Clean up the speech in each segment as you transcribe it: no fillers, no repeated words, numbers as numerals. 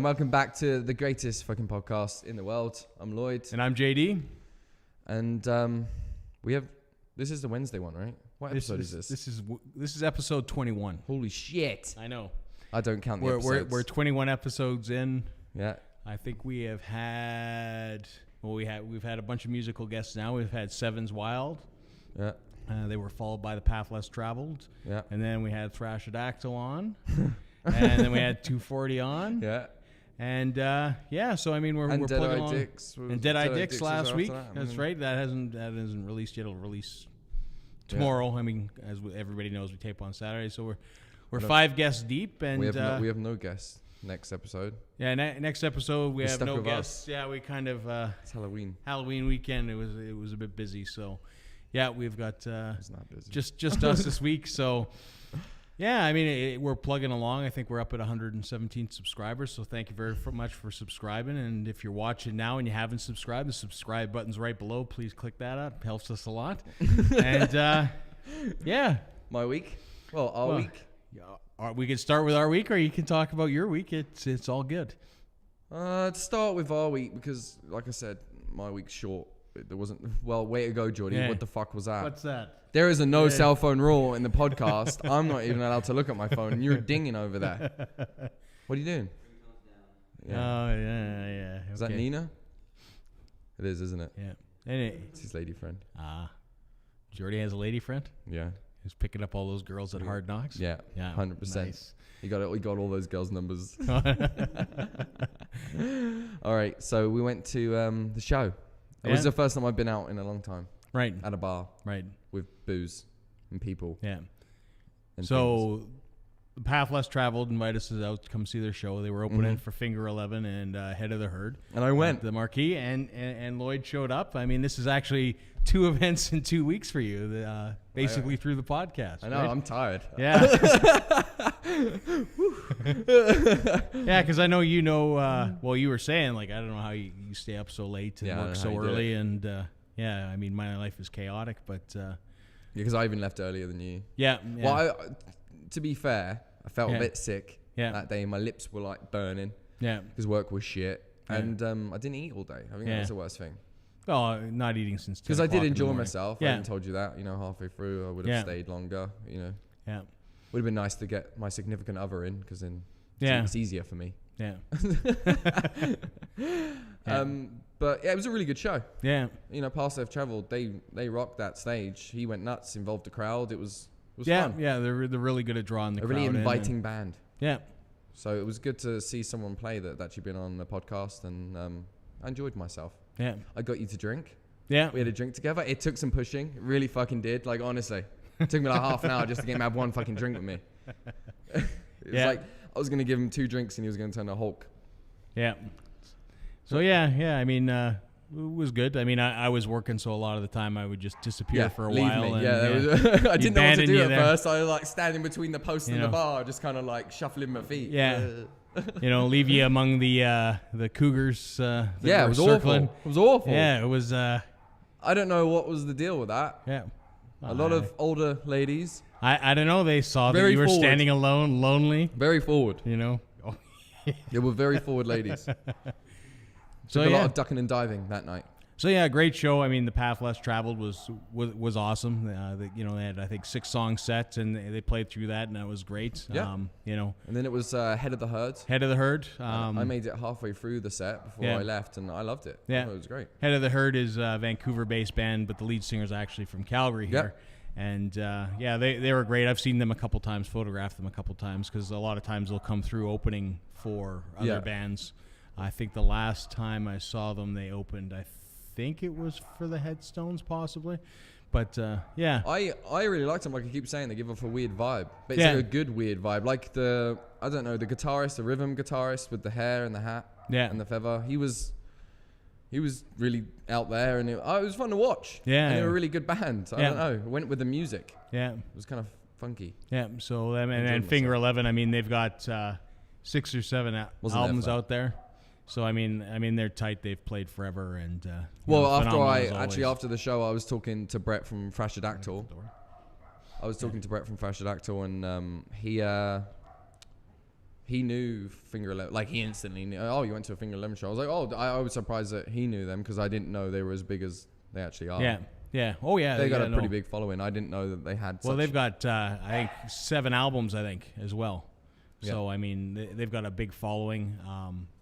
and welcome back to the greatest fucking podcast in the world. I'm Lloyd. And I'm JD. And this is the Wednesday one, right? What episode is this? This is episode 21. Holy shit. I know. I don't count the episodes. We're 21 episodes in. Yeah. I think we have had, we've had a bunch of musical guests now. We've had Sevens Wild. Yeah. They were followed by The Path Less Traveled. Yeah. And then we had Thrashadactyl on. And then we had 240 on. Yeah. And so I mean we're plugging along. And Dead Eye Dicks last week. That's right. That hasn't released yet. It'll release tomorrow. I mean, as everybody knows, we tape on Saturday, so we're 5 guests deep, and we have no guests next episode. Yeah, next episode we have no guests. Yeah, we kind of it's Halloween weekend. It was a bit busy, so yeah, we've got it's not busy. just us this week. So yeah, I mean we're plugging along. I think we're up at 117 subscribers. So thank you very much for subscribing. And if you're watching now and you haven't subscribed, the subscribe button's right below. Please click that up. Helps us a lot. And yeah, my week. Well, our week. We can start with our week, or you can talk about your week. It's all good. To start with our week, because like I said, my week's short. There wasn't. Well, way to go, Jordie. Yeah. What the fuck was that? What's that? There is a no cell phone rule in the podcast. I'm not even allowed to look at my phone, and you're dinging over there. What are you doing? Yeah. Oh yeah. Okay. Is that Nina? It is, isn't it? Yeah. It's his lady friend. Jordie has a lady friend. Yeah. Who's picking up all those girls at Hard Knocks? Yeah. 100%. Nice. He got all those girls' numbers. All right, so we went to the show. It was the first time I've been out in a long time. Right. At a bar. Right. With booze and people. Yeah. And so the Path Less Traveled invited us out to come see their show. They were opening for Finger 11 and Head of the Herd. And I went. The marquee, and Lloyd showed up. I mean, this is actually 2 events in 2 weeks for you, basically through the podcast. I know, right? I'm tired. Yeah. Yeah, because I know you were saying, like, I don't know how you stay up so late and work so early. And, I mean, my life is chaotic, but... because I even left earlier than you. Yeah. Well, to be fair, I felt a bit sick that day. My lips were, like, burning. Yeah. Because work was shit. Yeah. And I didn't eat all day. I think that was the worst thing. Oh, not eating since 10 because I did enjoy myself. Yeah. I hadn't told you that. Halfway through, I would have stayed longer. Yeah. Would have been nice to get my significant other in, because then it's easier for me. Yeah. But yeah, it was a really good show. Yeah. Past They've Traveled, they rocked that stage. He went nuts, involved the crowd. It was fun. Yeah, they're really good at drawing the crowd. A really inviting band. Yeah. So it was good to see someone play that actually been on the podcast, and I enjoyed myself. Yeah. I got you to drink. Yeah. We had a drink together. It took some pushing. It really fucking did. Like, honestly. It took me like half an hour just to get him to have one fucking drink with me. It was like I was going to give him 2 drinks and he was going to turn to Hulk. Yeah. So, I mean, it was good. I mean, I was working, so a lot of the time I would just disappear for a while. Me. And, I didn't know what to do at first. I was like standing between the post and the bar, just kind of like shuffling my feet. Yeah. Leave you among the Cougars. It was circling. Awful. It was awful. Yeah, it was. I don't know what was the deal with that. Yeah. A lot of older ladies. I don't know. They saw that you were standing alone, lonely. Very forward. They were very forward ladies. So a lot of ducking and diving that night. So yeah, great show. I mean, The Path Less Traveled was awesome. They had, I think, 6 songs set, and they played through that, and that was great. Yeah. And then it was Head of the Herd. Head of the Herd. I made it halfway through the set before I left, and I loved it. Yeah, it was great. Head of the Herd is a Vancouver-based band, but the lead singer is actually from Calgary here. And they were great. I've seen them a couple times, photographed them a couple times, because a lot of times they'll come through opening for other bands. I think the last time I saw them, they opened, I think it was for the Headstones, possibly. But I really liked them. Like I keep saying, they give off a weird vibe, but it's like a good weird vibe. Like the guitarist, the rhythm guitarist with the hair and the hat and the feather. He was really out there, and it was fun to watch. Yeah, and they were a really good band. I don't know. It went with the music. Yeah, it was kind of funky. Yeah. So and Finger 11. I mean, they've got 6 or 7 albums out there. So I mean, they're tight. They've played forever, and after the show, I was talking to Brett from Thrashadactyl. and he knew Finger 11. Like, he instantly knew. Oh, you went to a Finger 11 show. I was like, oh, I was surprised that he knew them because I didn't know they were as big as they actually are. Yeah. Yeah. Oh, yeah. They got a pretty big following. I didn't know that they had. Well, they've got I think 7 albums. I think as well. Yeah. So I mean, they've got a big following.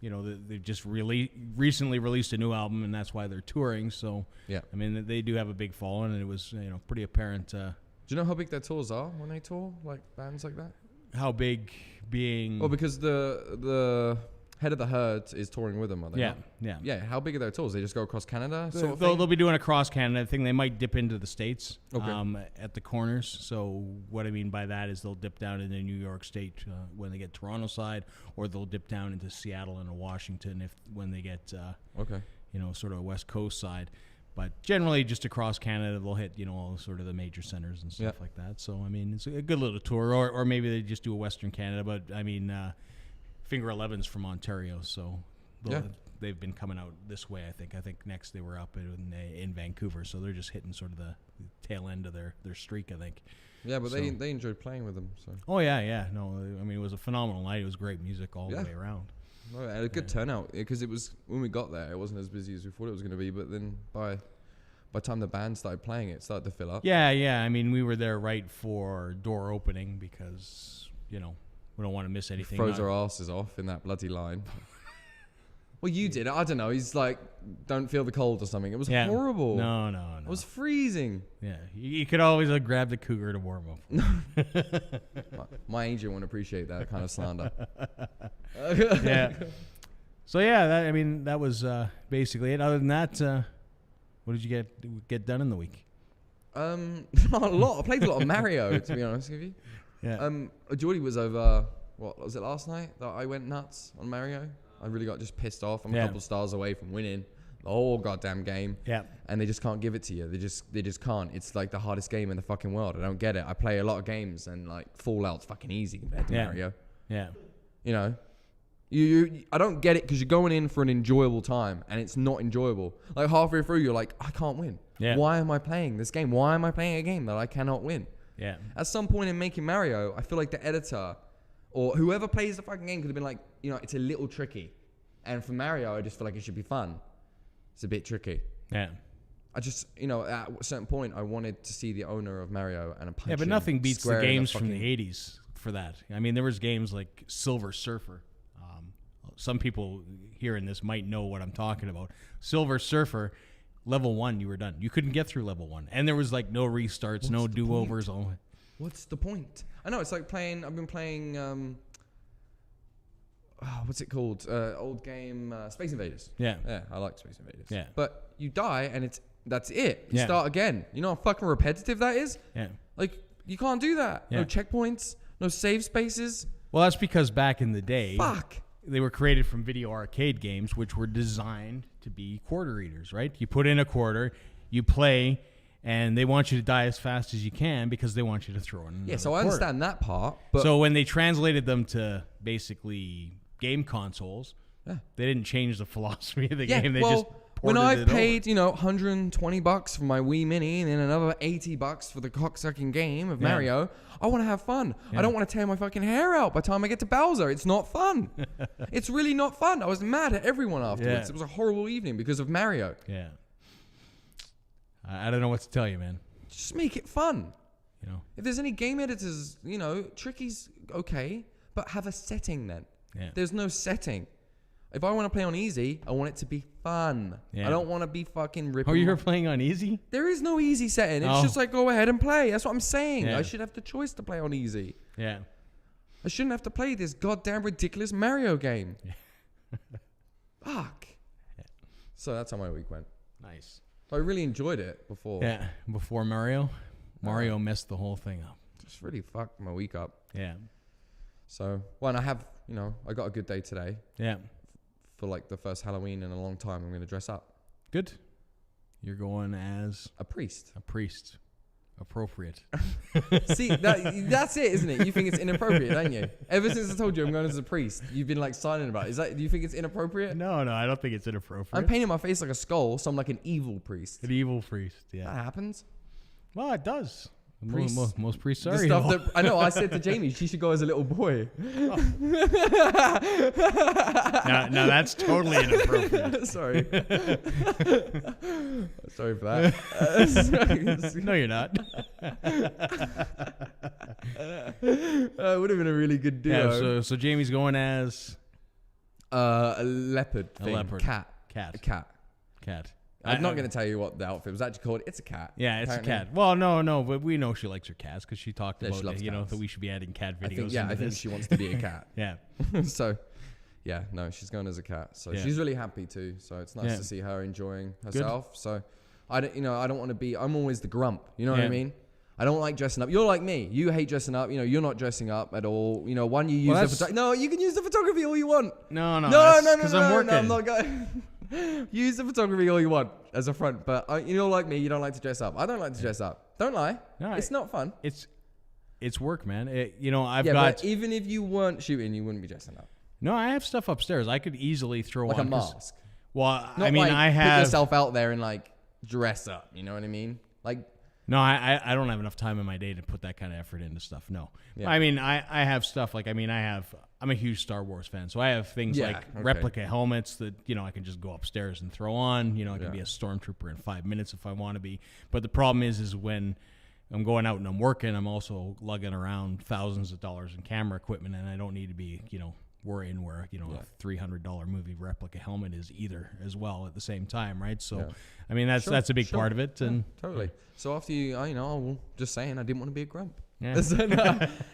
You know, they've just recently released a new album, and that's why they're touring. So yeah, I mean, they do have a big following, and it was pretty apparent. Do you know how big their tours are when they tour, like bands like that? How big being? Well, because the head of the herd is touring with them, are they? Yeah. How big are their tours? They just go across Canada? They'll be doing a cross Canada thing. They might dip into the States at the corners. So what I mean by that is they'll dip down into New York State when they get Toronto side, or they'll dip down into Seattle and Washington when they get sort of West Coast side. But generally, just across Canada, they'll hit all sort of the major centers and stuff like that. So I mean, it's a good little tour. Or maybe they just do a Western Canada. But I mean, Finger 11's from Ontario, so they've been coming out this way. I think next they were up in Vancouver, so they're just hitting sort of the tail end of their streak. I think. Yeah, but they enjoyed playing with them. So. Oh yeah. No, I mean, it was a phenomenal night. It was great music all the way around. Well, it had a good turnout because it was when we got there. It wasn't as busy as we thought it was going to be, but then by the time the band started playing, it started to fill up. Yeah. I mean, we were there right for door opening because we don't want to miss anything. Froze our asses off in that bloody line. Well, you did. I don't know. He's like, don't feel the cold or something. It was horrible. No. It was freezing. Yeah. You could always have grabbed a cougar to warm up. My agent won't appreciate that kind of slander. Yeah. So, yeah, that was basically it. Other than that, what did you get done in the week? Not a lot. I played a lot of Mario, to be honest with you. Yeah. Jordie was over, what was it, last night that I went nuts on Mario? I really got just pissed off. I'm a couple stars away from winning the whole goddamn game. Yeah. And they just can't give it to you. They just can't. It's like the hardest game in the fucking world. I don't get it. I play a lot of games and like Fallout's fucking easy compared to Mario. Yeah. You know? I don't get it because you're going in for an enjoyable time and it's not enjoyable. Like halfway through you're like, I can't win. Yeah. Why am I playing this game? Why am I playing a game that I cannot win? Yeah. At some point in making Mario, I feel like the editor or whoever plays the fucking game could have been like, it's a little tricky. And for Mario, I just feel like it should be fun. It's a bit tricky. Yeah. I just, at a certain point, I wanted to see the owner of Mario and a punch. Yeah, but nothing beats the games from the 80s for that. I mean, there was games like Silver Surfer. Some people hearing this might know what I'm talking about. Silver Surfer, level 1, you were done. You couldn't get through level 1. And there was like no restarts, no do-overs. What's the point? I know, it's like I've been playing, what's it called? Old game, Space Invaders. Yeah. Yeah, I like Space Invaders. Yeah. But you die and that's it. You start again. You know how fucking repetitive that is? Yeah. Like, you can't do that. Yeah. No checkpoints, no save spaces. Well, that's because back in the day, fuck, they were created from video arcade games, which were designed to be quarter eaters, right? You put in a quarter, you play, and they want you to die as fast as you can because they want you to throw in another so I understand that part. But so when they translated them to basically game consoles, they didn't change the philosophy of the game. They just when I paid, $120 for my Wii Mini and then another $80 for the cocksucking game of Mario, I want to have fun. I don't want to tear my fucking hair out by the time I get to Bowser. It's not fun. It's really not fun. I was mad at everyone afterwards. It was a horrible evening because of Mario. Yeah. I don't know what to tell you, man. Just make it fun. If there's any game editors, tricky's okay, but have a setting then. Yeah. There's no setting. If I want to play on easy, I want it to be fun. Yeah. I don't want to be fucking ripping. Oh, you're playing on easy? There is no easy setting. It's just like, go ahead and play. That's what I'm saying. Yeah. I should have the choice to play on easy. Yeah. I shouldn't have to play this goddamn ridiculous Mario game. Fuck. Yeah. So that's how my week went. Nice. I really enjoyed it before. Yeah. Before Mario? Mario messed the whole thing up. Just really fucked my week up. Yeah. So, and I have, I got a good day today. Yeah. For like the first Halloween in a long time, I'm going to dress up. Good. You're going as a priest. A priest. Appropriate. See, that's it, isn't it? You think it's inappropriate, don't you? Ever since I told you I'm going as a priest, you've been like silent about it. Do you think it's inappropriate? No, I don't think it's inappropriate. I'm painting my face like a skull, so I'm like an evil priest. An evil priest, yeah. That happens. Well, it does. Most priests are. The stuff that I know. I said to Jamie, she should go as a little boy. Oh. Now that's totally inappropriate. Sorry. Sorry for that. No, you're not. It would have been a really good duo. Yeah. So Jamie's going as a leopard. A leopard. Cat. A cat. I'm not going to tell you what the outfit was actually called. It's a cat. Yeah, it's apparently. A cat. Well, no, but we know she likes her cats because she talked about cats. that we should be adding cat videos. I think she wants to be a cat. Yeah. So, yeah, no, she's going as a cat. So she's really happy too. So it's nice to see her enjoying herself. Good. So I don't want to be. I'm always the grump. You know what I mean? I don't like dressing up. You're like me. You hate dressing up. You're not dressing up at all. You use no, you can use the photography all you want. No. Because I'm working. No, I'm not going. Use the photography all you want as a front, but you're like me. You don't like to dress up. I don't like to dress up. Don't lie. No, it's not fun. It's work, man. I've got. But even if you weren't shooting, you wouldn't be dressing up. No, I have stuff upstairs. I could easily throw like on a mask. Well, not I have put yourself out there and like dress up. You know what I mean? Like. No, I don't have enough time in my day to put that kind of effort into stuff. No. Yeah. I have stuff like, I'm a huge Star Wars fan. So I have things replica helmets that, I can just go upstairs and throw on. I can be a stormtrooper in 5 minutes if I want to be. But the problem is when I'm going out and I'm working, I'm also lugging around thousands of dollars in camera equipment, and I don't need to be, worrying where, a $300 movie replica helmet is either as well at the same time, right? So, that's a big part of it. And totally. So after I'm just saying I didn't want to be a grump. Yeah.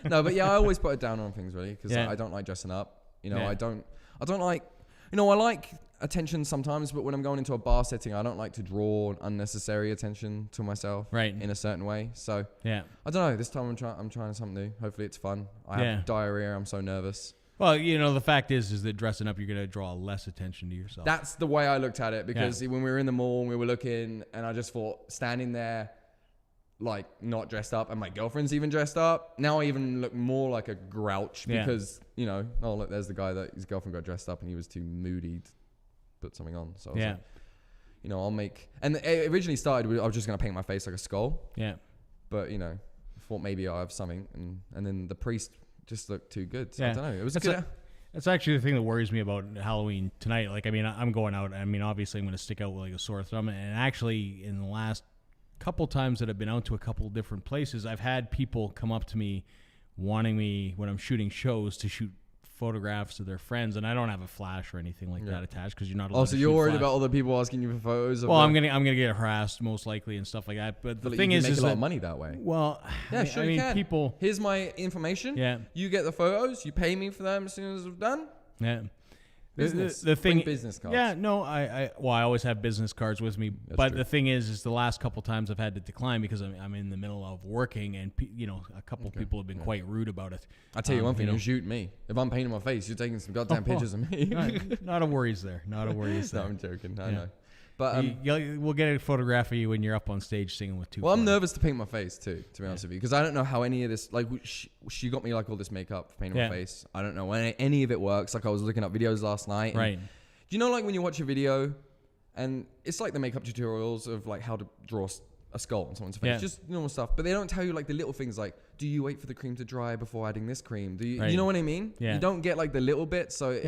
No, but I always put it down on things really because I don't like dressing up. I don't like, I like attention sometimes, but when I'm going into a bar setting, I don't like to draw unnecessary attention to myself in a certain way. So I don't know. This time I'm trying something new. Hopefully it's fun. I have diarrhea. I'm so nervous. Well, the fact is that dressing up, you're going to draw less attention to yourself. That's the way I looked at it because when we were in the mall and we were looking, and I just thought standing there, like not dressed up, and my girlfriend's even dressed up. Now I even look more like a grouch because, oh, look, there's the guy that his girlfriend got dressed up and he was too moody to put something on. So I was like, I'll make, and it originally started with, I was just going to paint my face like a skull. Yeah. But, I thought maybe I'll have something. And then the priest just looked too good. So I don't know. It was good. That's actually the thing that worries me about Halloween tonight. Like, I'm going out. Obviously I'm going to stick out with like a sore thumb. And actually in the last couple times that I've been out to a couple different places, I've had people come up to me wanting me when I'm shooting shows to shoot photographs of their friends, and I don't have a flash or anything like that attached because you're not allowed to shoot. You're worried flash. About other people asking you for photos? Well, I'm gonna get harassed most likely and stuff like that. But the thing is, make a lot of money that way. Well, you can. People. Here's my information. Yeah. You get the photos. You pay me for them as soon as we're done. Yeah. The thing, business cards. Yeah, no, I always have business cards with me. That's true. The thing is the last couple times I've had to decline because I'm in the middle of working, and a couple people have been quite rude about it. I'll tell you one thing: you shoot me. If I'm painting my face, you're taking some goddamn pictures of me. Not a worries there. Not a worries there. No, I'm joking. I know. But we'll get a photograph of you when you're up on stage singing with two. Well, I'm nervous to paint my face too, to be honest with you, because I don't know how any of this. Like, she got me like all this makeup for painting my face. I don't know when any of it works. Like, I was looking up videos last night. Right. Do you know, like when you watch a video, and it's like the makeup tutorials of like how to draw a skull on someone's face, just normal stuff. But they don't tell you like the little things, like, do you wait for the cream to dry before adding this cream? Do you, you know what I mean? Yeah. You don't get like the little bits. So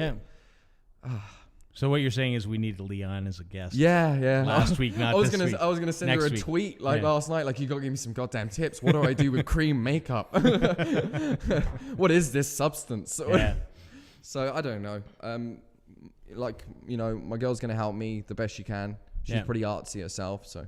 So what you're saying is we needed Leon as a guest. Yeah. Last week, not this week. I was gonna send her a tweet last night, like, you gotta give me some goddamn tips. What do I do with cream makeup? What is this substance? Yeah. So I don't know. My girl's gonna help me the best she can. She's pretty artsy herself, so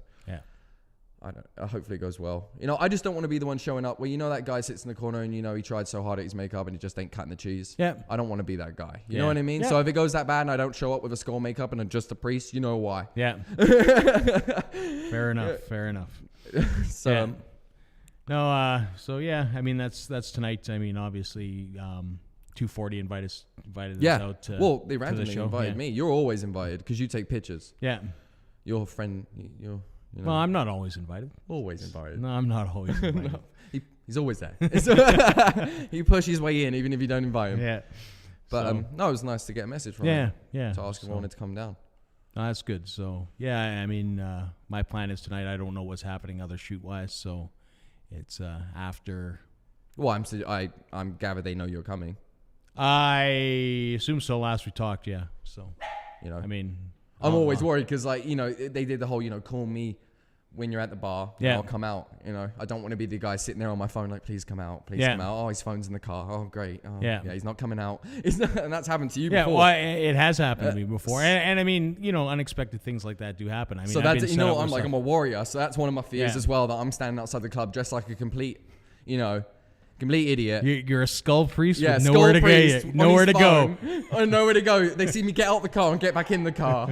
hopefully it goes well. I just don't want to be the one showing up where that guy sits in the corner and he tried so hard at his makeup and he just ain't cutting the cheese. Yeah. I don't want to be that guy. You know what I mean? Yeah. So if it goes that bad and I don't show up with a skull makeup and I'm just a priest, you know why. Yeah. Fair enough. So that's tonight. Obviously 240 invited us out to well, they randomly invited me. You're always invited because you take pictures. Yeah. Your friend, well, I'm not always invited. Always invited. No, I'm not always invited. No, he's always there. He pushes his way in even if you don't invite him. Yeah. But it was nice to get a message from him. Yeah. To ask if I wanted to come down. No, that's good. So, my plan is tonight. I don't know what's happening other shoot-wise. So, It's after. Well, I'm gathered they know you're coming. I assume so. Last we talked, yeah. So, you know, I mean, I'm always worried because, like, you know, they did the whole, you know, call me when you're at the bar. Yeah. I'll come out. You know, I don't want to be the guy sitting there on my phone like, please come out, please come out. Oh, his phone's in the car. Oh, great. Oh, yeah, he's not coming out. And that's happened to you before. Yeah, well, it has happened to me before, and I mean, you know, unexpected things like that do happen. I mean, so that's, you know, I'm a warrior. So that's one of my fears as well, that I'm standing outside the club dressed like a complete, you know, complete idiot. You're a skull priest with nowhere to go. Nowhere to go. I know where to go. They see me get out the car and get back in the car.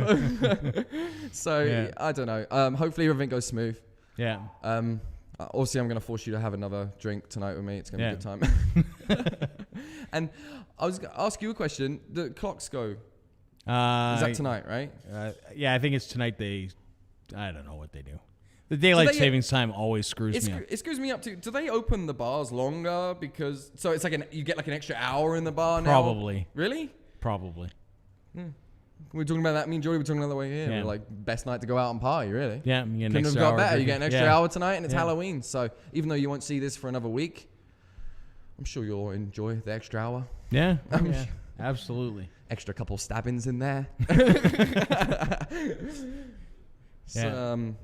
So I don't know. Hopefully everything goes smooth. Yeah. Obviously, I'm going to force you to have another drink tonight with me. It's going to be a good time. And I was going to ask you a question. The clocks go. Is that tonight, right? Yeah, I think it's tonight. I don't know what they do. The daylight savings time always screws me up. It screws me up too. Do they open the bars longer because so it's like you get like an extra hour in the bar now? Probably. Really? Probably. We were talking about that. Me and Jordie were talking about the way here. Yeah. We're like, best night to go out and party, really. Yeah, you couldn't have got better. You get an extra hour tonight, and it's Halloween. So even though you won't see this for another week, I'm sure you'll enjoy the extra hour. Yeah, absolutely. Extra couple stabbings in there. So,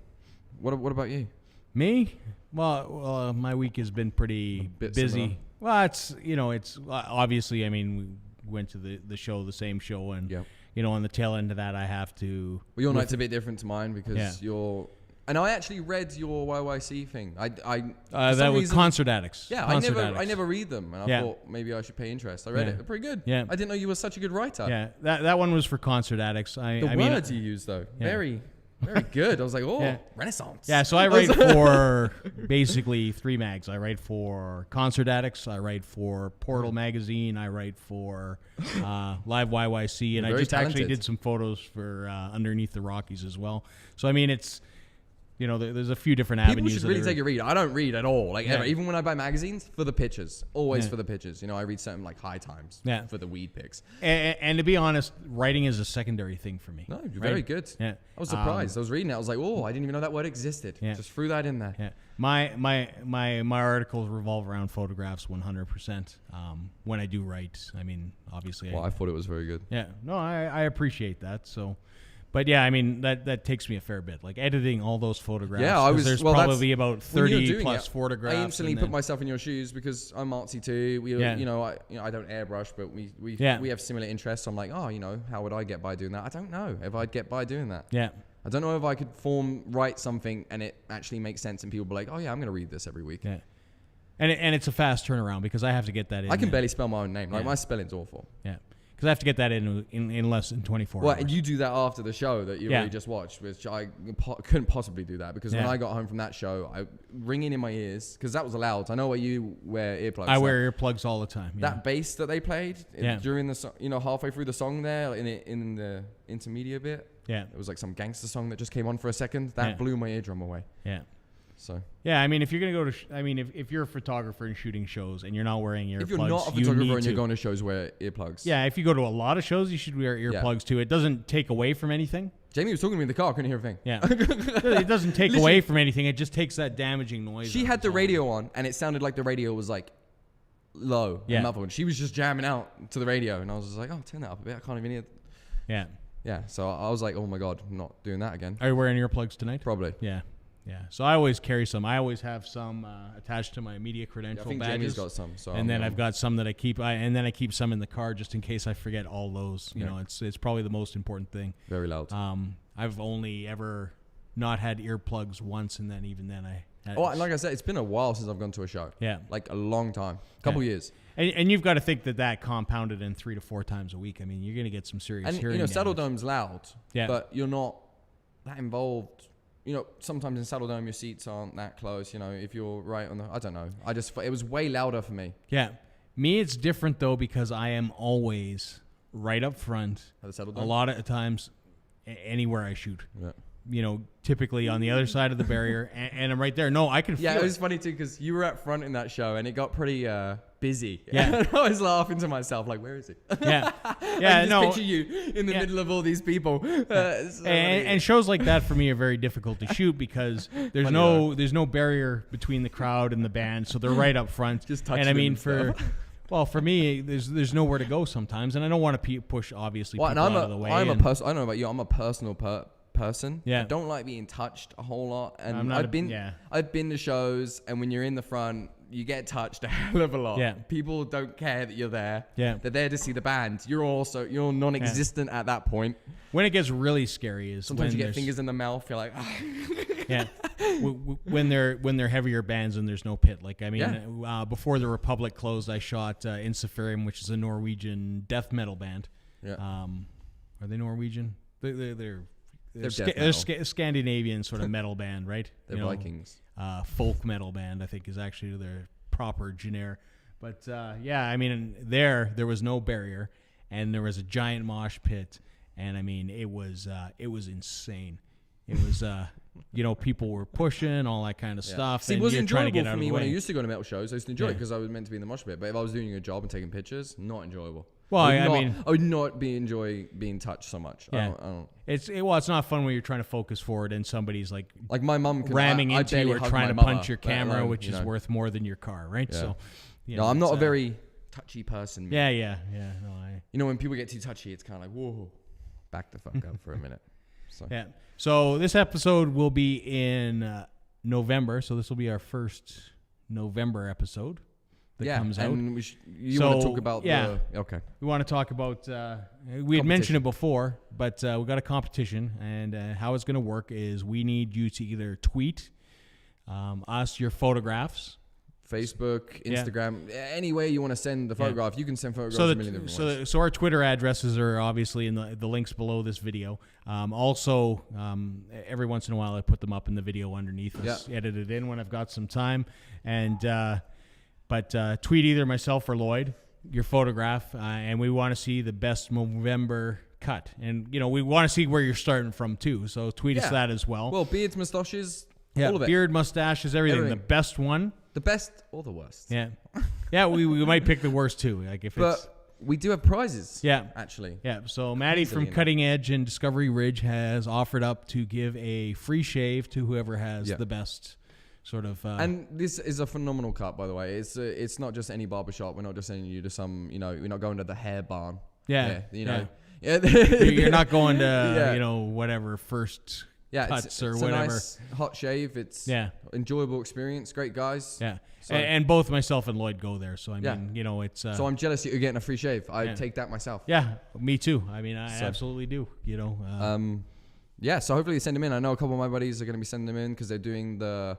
what about you? Me? Well, my week has been pretty busy. Similar. Well, it's obviously. I mean, we went to the show, the same show, and you know, on the tail end of that, I have to. Well, your night's a bit different to mine because you're. And I actually read your YYC thing. That was Concert Addicts. Yeah, I never read them, and I thought maybe I should pay interest. I read it. They're pretty good. Yeah, I didn't know you were such a good writer. Yeah, that one was for Concert Addicts. The words you use though, very good. I was like, Renaissance. Yeah, so I write for basically 3 mags. I write for Concert Addicts. I write for Portal Magazine. I write for Live YYC. And I just actually did some photos for Underneath the Rockies as well. So, I mean, it's, you know, there's a few different avenues. People should really take a read. I don't read at all, ever. Even when I buy magazines, for the pictures. Always for the pictures. You know, I read something like High Times for the weed pics. And to be honest, writing is a secondary thing for me. No, you're very good. Yeah. I was surprised. I was reading it. I was like, I didn't even know that word existed. Yeah. Just threw that in there. Yeah. My articles revolve around photographs 100%. When I do write, I mean, obviously. I thought it was very good. Yeah. No, I appreciate that. So. But yeah, I mean that takes me a fair bit, like editing all those photographs. Yeah, there's probably about 30 plus photographs. I instantly put myself in your shoes because I'm artsy too. You know, I don't airbrush, but we have similar interests. So I'm like, you know, how would I get by doing that? I don't know if I'd get by doing that. Yeah, I don't know if I could write something and it actually makes sense and people be like, I'm going to read this every week. Yeah, and it's a fast turnaround because I have to get that in. I can barely spell my own name. Like my spelling's awful. Yeah. Because I have to get that in less than 24 hours. Well, and you do that after the show that you really just watched, which I couldn't possibly do that because when I got home from that show, I ringing in my ears because that was allowed. I know where you wear earplugs. I wear earplugs all the time. Yeah. That bass that they played during the halfway through the song there in the intermediate bit. Yeah, it was like some gangster song that just came on for a second. That blew my eardrum away. Yeah. So yeah, I mean, if you're gonna go to, if you're a photographer and shooting shows and you're not wearing earplugs, if you're not a photographer and you're going to shows, wear earplugs. Yeah, if you go to a lot of shows, you should wear earplugs too. It doesn't take away from anything. Jamie was talking to me in the car, couldn't hear a thing. Yeah, it doesn't take away from anything. It just takes that damaging noise. She had the radio on, and it sounded like the radio was like low. Yeah, muffled. She was just jamming out to the radio, and I was just like, turn that up a bit. I can't even hear. Yeah. Yeah. So I was like, oh my god, I'm not doing that again. Are you wearing earplugs tonight? Probably. Yeah. Yeah, so I always carry some. I always have some attached to my media credential badges. Jamie's got some. So and then I've got some that I keep. And then I keep some in the car just in case I forget all those. You know, it's probably the most important thing. Very loud. I've only ever not had earplugs once, and then even then I. And like I said, it's been a while since I've gone to a show. Yeah, like a long time, couple years. And you've got to think that compounded in 3 to 4 times a week. I mean, you're going to get some serious hearing damage. Saddle Dome's loud. Yeah, but you're not that involved. You know, sometimes in Saddle Dome, your seats aren't that close. You know, if you're right on I don't know. It was way louder for me. Yeah. Me, it's different, though, because I am always right up front. At the Saddle Dome? A lot of times, anywhere I shoot. Yeah. You know, typically on the other side of the barrier, and I'm right there. No, I can feel it. Yeah, it was funny, too, because you were up front in that show, and it got pretty busy. Yeah. And I was laughing to myself, like, where is he? Yeah. I just picture you in the middle of all these people. And shows like that for me are very difficult to shoot because there's no barrier between the crowd and the band, so they're right up front. Just touching and I mean, Well, for me, there's nowhere to go sometimes, and I don't want to push obviously people out of the way. I'm a person. I don't know about you. I'm a personal person. Yeah. I don't like being touched a whole lot, and I've been to shows, and when you're in the front, you get touched a hell of a lot. Yeah. People don't care that you're there. Yeah. They're there to see the band. You're non-existent at that point. When it gets really scary is sometimes you get fingers in the mouth. You're like, yeah. When they're heavier bands and there's no pit. Like, I mean, before the Republic closed, I shot Insuferium, which is a Norwegian death metal band. Yeah. Are they Norwegian? They're Scandinavian sort of metal band, right? They're Vikings. Folk metal band, I think, is actually their proper genre. But I mean, there was no barrier, and there was a giant mosh pit, and I mean, it was insane. It was people were pushing all that kind of stuff. See, and it was you're trying to get out for of me the when way. I used to go to metal shows. I used to enjoy it because I was meant to be in the mosh pit. But if I was doing a job and taking pictures, not enjoyable. Well, I would not enjoy being touched so much. Yeah. I don't. It's not fun when you're trying to focus forward and somebody's like my mum ramming into you or trying to punch your camera, which is worth more than your car, right? Yeah. So, no, I'm not a very touchy person. Yeah. No, when people get too touchy, it's kind of like, whoa, back the fuck up for a minute. So. Yeah. So this episode will be in November. So this will be our first November episode that comes out. And you want to talk about okay. We want to talk about, we had mentioned it before, but we got a competition, and how it's going to work is we need you to either tweet us your photographs. Facebook, Instagram, any way you want to send the photograph, you can send photographs a million different ways. So our Twitter addresses are obviously in the links below this video. Also, every once in a while I put them up in the video underneath. Edit it in when I've got some time. And but tweet either myself or Lloyd your photograph, and we want to see the best Movember cut. And we want to see where you're starting from too. So tweet us that as well. Well, beards, mustaches, all of it. Beard, mustaches, everything. The best one. The best or the worst. Yeah. We might pick the worst too. Like we do have prizes. Yeah. Actually. Yeah. So Maddie from Cutting Edge and Discovery Ridge has offered up to give a free shave to whoever has the best sort of. And this is a phenomenal cut, by the way. It's not just any barbershop. We're not just sending you to some. We're not going to the hair barn. Yeah. Yeah. You're not going to whatever first. Yeah, cuts it's or whatever. A nice hot shave. It's enjoyable experience. Great guys. Yeah, and both myself and Lloyd go there. So I mean, it's. So I'm jealous you're getting a free shave. I'd take that myself. Yeah, me too. I mean, I absolutely do. So hopefully you send them in. I know a couple of my buddies are going to be sending them in because they're doing the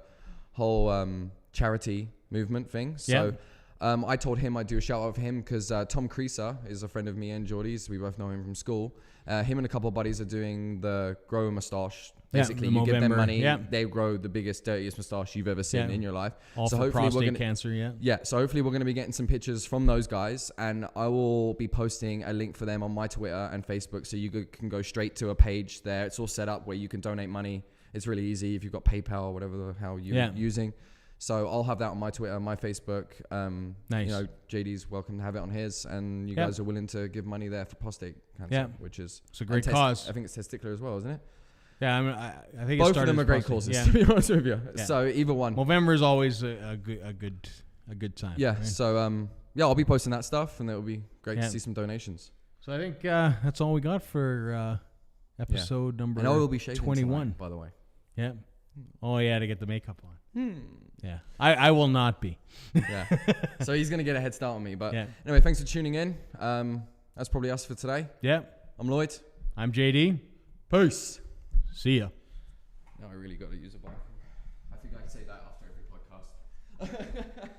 whole charity movement thing. So. I told him I'd do a shout out for him because Tom Creaser is a friend of me and Jordie's. We both know him from school. Him and a couple of buddies are doing the Grow a Moustache. Basically, you give them money, they grow the biggest, dirtiest moustache you've ever seen in your life. All for prostate cancer, so hopefully we're going to be getting some pictures from those guys, and I will be posting a link for them on my Twitter and Facebook, so you can go straight to a page there. It's all set up where you can donate money. It's really easy if you've got PayPal or whatever the hell you're using. So I'll have that on my Twitter, my Facebook. Nice. JD's welcome to have it on his, and you guys are willing to give money there for prostate cancer, which is it's a great cause. I think it's testicular as well, isn't it? Yeah, I think both of them are great causes. To be honest with you, so either one. November is always a good time. Yeah. Right? So I'll be posting that stuff, and it will be great to see some donations. So I think that's all we got for episode number. And I will be shaving 21, tonight, by the way. Yeah. Oh yeah, to get the makeup on. Yeah, I will not be. So he's gonna get a head start on me, but anyway, thanks for tuning in. That's probably us for today. Yeah. I'm Lloyd. I'm JD. Peace. See ya. No, I really got to use a bathroom. I think I say that after every podcast.